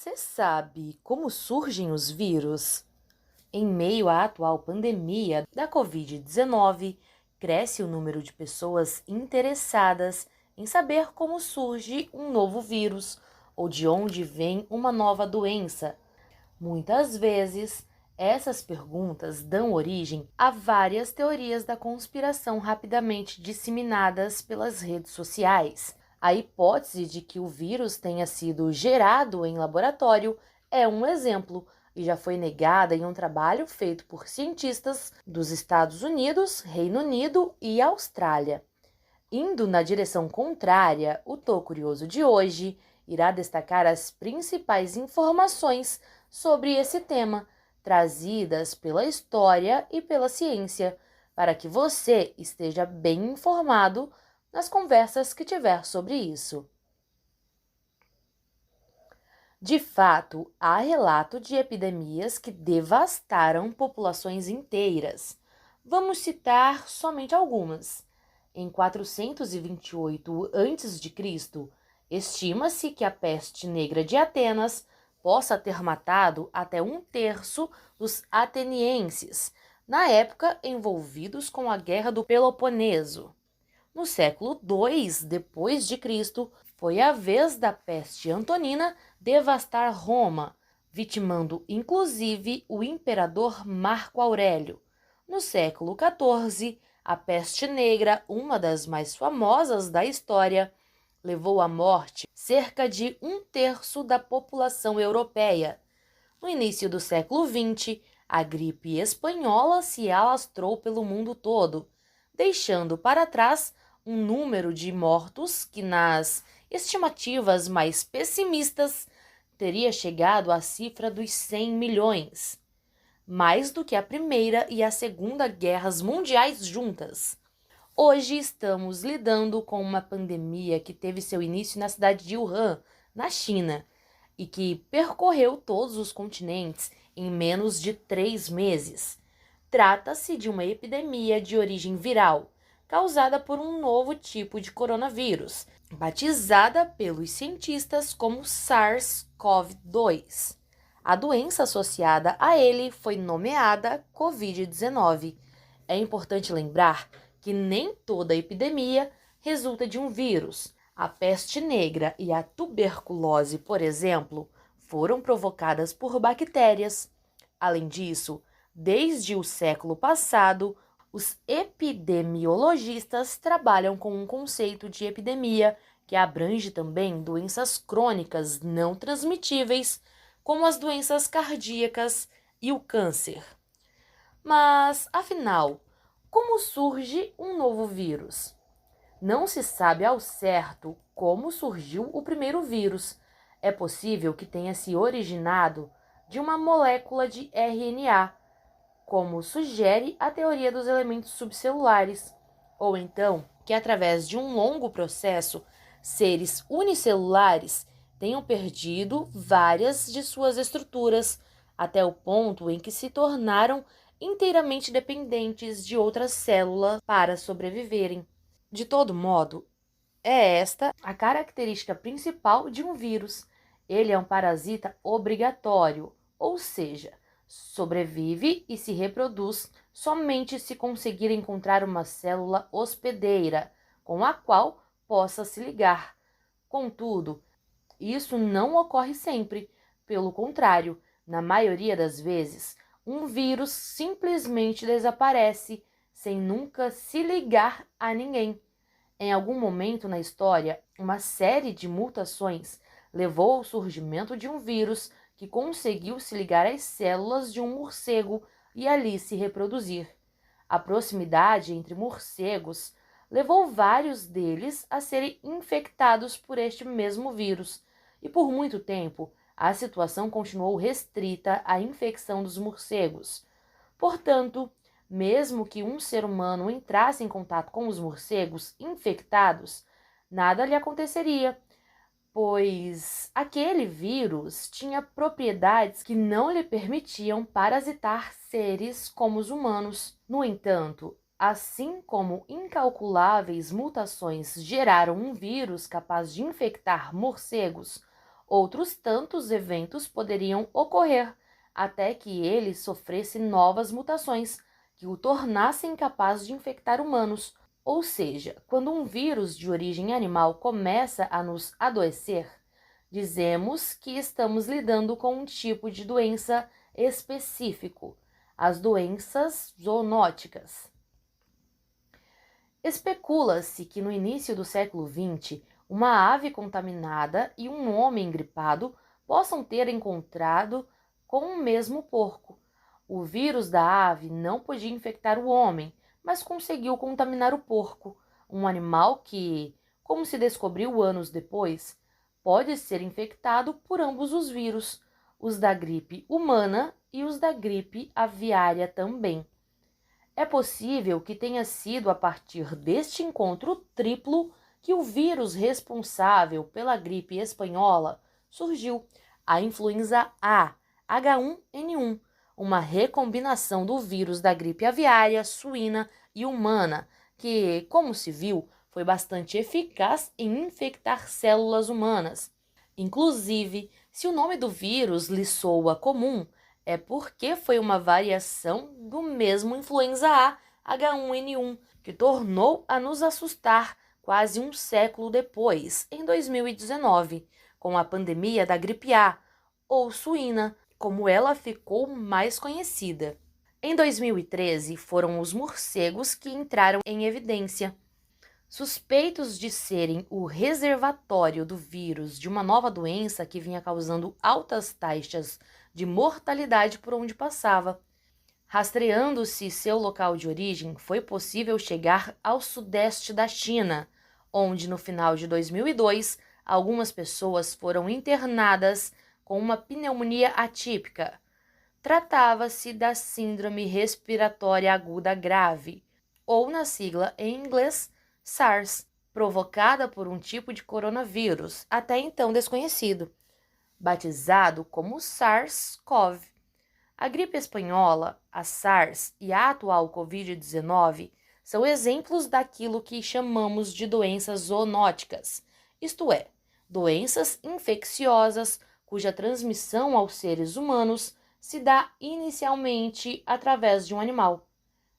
Você sabe como surgem os vírus? Em meio à atual pandemia da Covid-19, cresce o número de pessoas interessadas em saber como surge um novo vírus ou de onde vem uma nova doença. Muitas vezes, essas perguntas dão origem a várias teorias da conspiração rapidamente disseminadas pelas redes sociais. A hipótese de que o vírus tenha sido gerado em laboratório é um exemplo e já foi negada em um trabalho feito por cientistas dos Estados Unidos, Reino Unido e Austrália. Indo na direção contrária, o Tô Curioso de hoje irá destacar as principais informações sobre esse tema, trazidas pela história e pela ciência, para que você esteja bem informado nas conversas que tiver sobre isso. De fato, há relato de epidemias que devastaram populações inteiras. Vamos citar somente algumas. Em 428 a.C., estima-se que a peste negra de Atenas possa ter matado até 1/3 dos atenienses, na época envolvidos com a Guerra do Peloponeso. No século II depois de Cristo, foi a vez da peste antonina devastar Roma, vitimando inclusive o imperador Marco Aurélio. No século XIV, a peste negra, uma das mais famosas da história, levou à morte cerca de 1/3 da população europeia. No início do século XX, a gripe espanhola se alastrou pelo mundo todo, deixando para trás um número de mortos que, nas estimativas mais pessimistas, teria chegado à cifra dos 100 milhões, mais do que a Primeira e a Segunda Guerras Mundiais juntas. Hoje estamos lidando com uma pandemia que teve seu início na cidade de Wuhan, na China, e que percorreu todos os continentes em menos de 3 meses. Trata-se de uma epidemia de origem viral, causada por um novo tipo de coronavírus, batizada pelos cientistas como SARS-CoV-2. A doença associada a ele foi nomeada Covid-19. É importante lembrar que nem toda epidemia resulta de um vírus. A peste negra e a tuberculose, por exemplo, foram provocadas por bactérias. Além disso, desde o século passado, os epidemiologistas trabalham com um conceito de epidemia que abrange também doenças crônicas não transmitíveis, como as doenças cardíacas e o câncer. Mas, afinal, como surge um novo vírus? Não se sabe ao certo como surgiu o primeiro vírus. É possível que tenha se originado de uma molécula de RNA, como sugere a teoria dos elementos subcelulares, ou então que através de um longo processo, seres unicelulares tenham perdido várias de suas estruturas, até o ponto em que se tornaram inteiramente dependentes de outras células para sobreviverem. De todo modo, é esta a característica principal de um vírus. Ele é um parasita obrigatório, ou seja, sobrevive e se reproduz somente se conseguir encontrar uma célula hospedeira com a qual possa se ligar. Contudo, isso não ocorre sempre. Pelo contrário, na maioria das vezes, um vírus simplesmente desaparece sem nunca se ligar a ninguém. Em algum momento na história, uma série de mutações levou ao surgimento de um vírus que conseguiu se ligar às células de um morcego e ali se reproduzir. A proximidade entre morcegos levou vários deles a serem infectados por este mesmo vírus, e por muito tempo a situação continuou restrita à infecção dos morcegos. Portanto, mesmo que um ser humano entrasse em contato com os morcegos infectados, nada lhe aconteceria, pois aquele vírus tinha propriedades que não lhe permitiam parasitar seres como os humanos. No entanto, assim como incalculáveis mutações geraram um vírus capaz de infectar morcegos, Outros tantos eventos poderiam ocorrer até que ele sofresse novas mutações que o tornassem incapaz de infectar humanos. Ou seja, quando um vírus de origem animal começa a nos adoecer, dizemos que estamos lidando com um tipo de doença específico, as doenças zoonóticas. Especula-se que no início do século XX, uma ave contaminada e um homem gripado possam ter encontrado com o mesmo porco. O vírus da ave não podia infectar o homem, mas conseguiu contaminar o porco, um animal que, como se descobriu anos depois, pode ser infectado por ambos os vírus, os da gripe humana e os da gripe aviária também. É possível que tenha sido a partir deste encontro triplo que o vírus responsável pela gripe espanhola surgiu, a influenza A, H1N1, uma recombinação do vírus da gripe aviária, suína e humana, que, como se viu, foi bastante eficaz em infectar células humanas. Inclusive, se o nome do vírus lhe soa comum, é porque foi uma variação do mesmo influenza A, H1N1, que tornou a nos assustar quase um século depois, em 2019, com a pandemia da gripe A, ou suína, como ela ficou mais conhecida. Em 2013, foram os morcegos que entraram em evidência. Suspeitos de serem o reservatório do vírus de uma nova doença que vinha causando altas taxas de mortalidade por onde passava. Rastreando-se seu local de origem, foi possível chegar ao sudeste da China, onde no final de 2002, algumas pessoas foram internadas com uma pneumonia atípica. Tratava-se da síndrome respiratória aguda grave, ou na sigla em inglês, SARS, provocada por um tipo de coronavírus, até então desconhecido, batizado como SARS-CoV. A gripe espanhola, a SARS e a atual Covid-19 são exemplos daquilo que chamamos de doenças zoonóticas, isto é, doenças infecciosas cuja transmissão aos seres humanos se dá inicialmente através de um animal.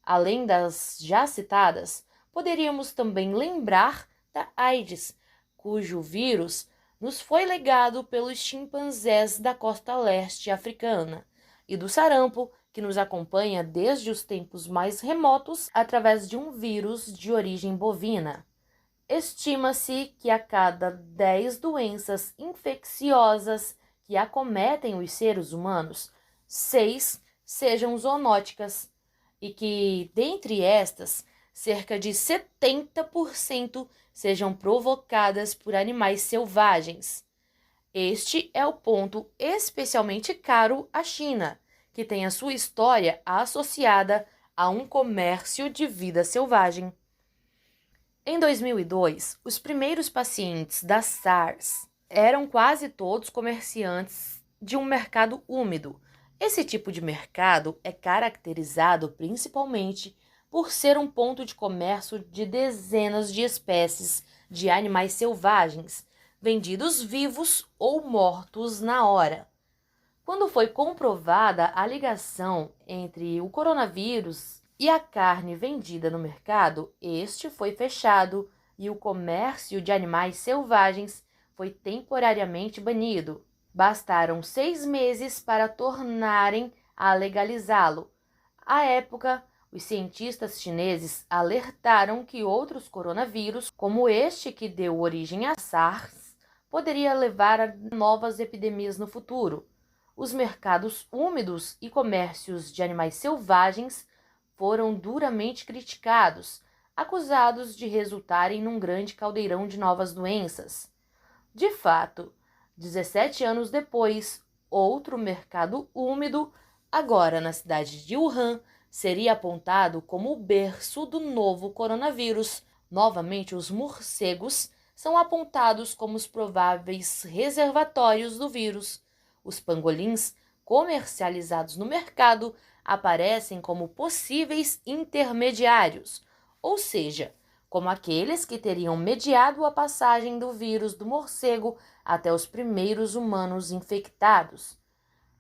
Além das já citadas, poderíamos também lembrar da AIDS, cujo vírus nos foi legado pelos chimpanzés da costa leste africana, e do sarampo, que nos acompanha desde os tempos mais remotos através de um vírus de origem bovina. Estima-se que a cada 10 doenças infecciosas que acometem os seres humanos, 6 sejam zoonóticas, e que, dentre estas, cerca de 70% sejam provocadas por animais selvagens. Este é o ponto especialmente caro à China, que tem a sua história associada a um comércio de vida selvagem. Em 2002, os primeiros pacientes da SARS eram quase todos comerciantes de um mercado úmido. Esse tipo de mercado é caracterizado principalmente por ser um ponto de comércio de dezenas de espécies de animais selvagens, vendidos vivos ou mortos na hora. Quando foi comprovada a ligação entre o coronavírus e a carne vendida no mercado, este foi fechado e o comércio de animais selvagens foi temporariamente banido. Bastaram 6 meses para tornarem a legalizá-lo. À época, os cientistas chineses alertaram que outros coronavírus, como este que deu origem à SARS, poderia levar a novas epidemias no futuro. Os mercados úmidos e comércios de animais selvagens foram duramente criticados, acusados de resultarem num grande caldeirão de novas doenças. De fato, 17 anos depois, outro mercado úmido, agora na cidade de Wuhan, seria apontado como o berço do novo coronavírus. Novamente, os morcegos são apontados como os prováveis reservatórios do vírus. Os pangolins, comercializados no mercado, aparecem como possíveis intermediários, ou seja, como aqueles que teriam mediado a passagem do vírus do morcego até os primeiros humanos infectados.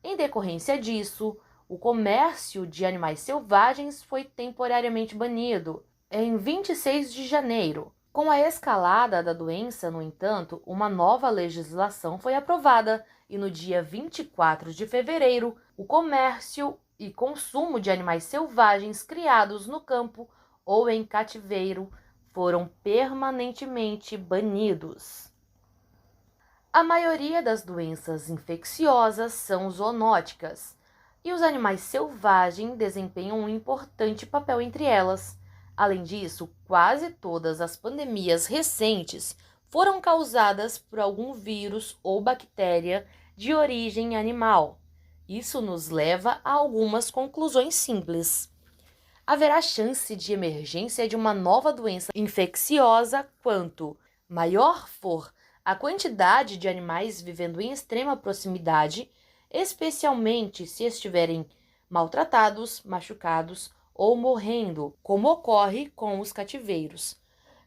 Em decorrência disso, o comércio de animais selvagens foi temporariamente banido em 26 de janeiro. Com a escalada da doença, no entanto, uma nova legislação foi aprovada e no dia 24 de fevereiro, o comércio e consumo de animais selvagens criados no campo ou em cativeiro foram permanentemente banidos. A maioria das doenças infecciosas são zoonóticas, e os animais selvagens desempenham um importante papel entre elas. Além disso, quase todas as pandemias recentes foram causadas por algum vírus ou bactéria de origem animal. Isso nos leva a algumas conclusões simples. Haverá chance de emergência de uma nova doença infecciosa quanto maior for a quantidade de animais vivendo em extrema proximidade, especialmente se estiverem maltratados, machucados ou morrendo, como ocorre com os cativeiros,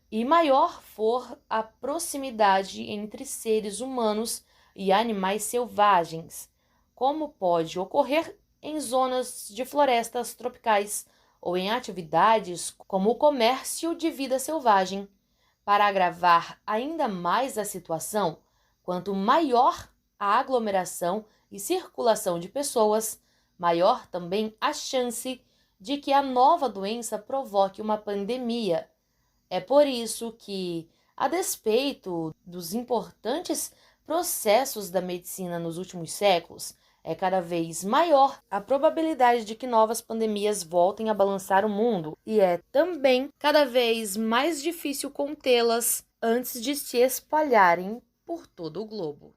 e maior for a proximidade entre seres humanos e animais selvagens, como pode ocorrer em zonas de florestas tropicais ou em atividades como o comércio de vida selvagem. Para agravar ainda mais a situação, quanto maior a aglomeração e circulação de pessoas, maior também a chance de que a nova doença provoque uma pandemia. É por isso que, a despeito dos importantes processos da medicina nos últimos séculos, é cada vez maior a probabilidade de que novas pandemias voltem a balançar o mundo, e é também cada vez mais difícil contê-las antes de se espalharem por todo o globo.